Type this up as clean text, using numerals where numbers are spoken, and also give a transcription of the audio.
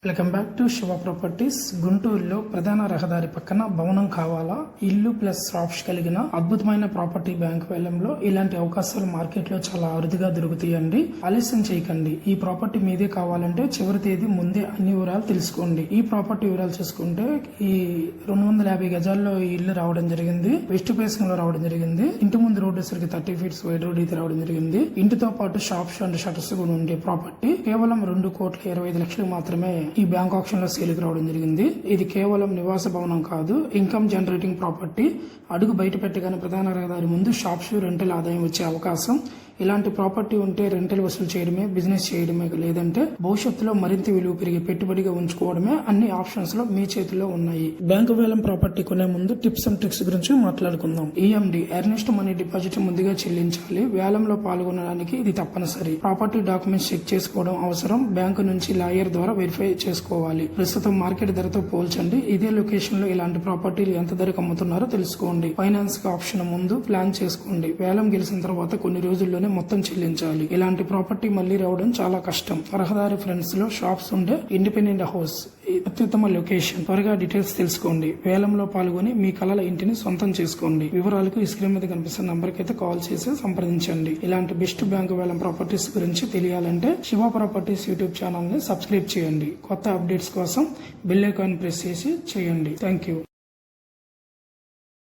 Welcome back to Shiva properties. గుంటూరులో ప్రధాన రహదారి పక్కన భవనం కావాలా, ఇల్లు ప్లస్ షాప్స్ కలిగిన అద్భుతమైన ప్రాపర్టీ బ్యాంక్ వేలంలో ఇలాంటి అవకాశాలు మార్కెట్ లో చాలా అరుదుగా దొరుకుతాయండి. ఆలస్యం చేయకండి. ఈ ప్రాపర్టీ మీదే కావాలంటే చివరి తేదీ ముందే అన్ని వివరాలు తెలుసుకోండి. ఈ ప్రాపర్టీ వివరాలు చూసుకుంటే ఈ 250 గజాల్లో ఈ ఇల్లు రావడం జరిగింది. వెస్ట్ ఫేసింగ్ లో రావడం జరిగింది. ఇంటి ముందు రోడ్డు సరికి 30 ఫీట్స్ వైడ్ రోడ్ అయితే రావడం జరిగింది. ఇంటితో పాటు షాప్స్ అండ్ షటర్స్ కూడా ఉండే ప్రాపర్టీ కేవలం 2,25,00,000 మాత్రమే ఈ బ్యాంక్ ఆప్షన్ లో సేల్కి రావడం జరిగింది. ఇది కేవలం నివాస భవనం కాదు, ఇన్కమ్ జనరేటింగ్ ప్రాపర్టీ. అడుగు బయట పెట్టగానే ప్రధాన రహదారి ముందు షాప్స్ రెంటల్ ఆదాయం వచ్చే అవకాశం. ఇలాంటి ప్రాపర్టీ ఉంటే రెంటల్ వసూలు చేయడమే, బిజినెస్ చేయడమే, లేదంటే భవిష్యత్తులో మరింత విలువ పెరిగి పెట్టుబడిగా ఉంచుకోవడమే అన్ని ఆప్షన్స్ లో మీ చేతిలో ఉన్నాయి. బ్యాంకు వేలం ప్రాపర్టీ కొనే ముందు టిప్స్ అండ్ ట్రిక్స్ గురించి మాట్లాడుకుందాం. ఈఎండి ఎర్నెస్ట్ మనీ డిపాజిట్ ముందుగా చెల్లించాలి. వేలంలో పాల్గొనడానికి ఇది తప్పనిసరి. ప్రాపర్టీ డాక్యుమెంట్స్ చెక్ చేసుకోవడం అవసరం. బ్యాంకు నుంచి లాయర్ ద్వారా వెరిఫై చేసుకోవాలి. ప్రస్తుతం మార్కెట్ ధరతో పోల్చండి. ఇదే లొకేషన్ లో ఇలాంటి ప్రాపర్టీలు ఎంత ధరకు అమ్ముతున్నారో తెలుసుకోండి. ఫైనాన్స్ ఆప్షన్ ముందు ప్లాన్ చేసుకోండి. వేలం గెలిచిన తర్వాత కొన్ని రోజుల్లోనే మొత్తం చెల్లించాలి. ఇలాంటి ప్రాపర్టీ మళ్లీ రావడం చాలా కష్టం. రహదారి ఫ్రంట్స్ లో షాప్స్ ఉండే ఇండిపెండెంట్ హౌస్ అత్యుత్తమ లొకేషన్. త్వరగా డీటెయిల్స్ తెలుసుకోండి. వేలంలో పాల్గొని మీ కలల ఇంటిని సొంతం చేసుకోండి. వివరాలకు ఈ స్క్రీన్ మీద కనిపిస్తున్న నంబర్ కి అయితే కాల్ చేసి సంప్రదించండి. ఇలాంటి బెస్ట్ బ్యాంకు వేలం ప్రాపర్టీస్ గురించి తెలియాలంటే శివ ప్రాపర్టీస్ యూట్యూబ్ ఛానల్ ని సబ్స్క్రైబ్ చేయండి. కొత్త అప్డేట్స్ కోసం బెల్ ఐకాన్ ప్రెస్ చేసి చేయండి. Thank you.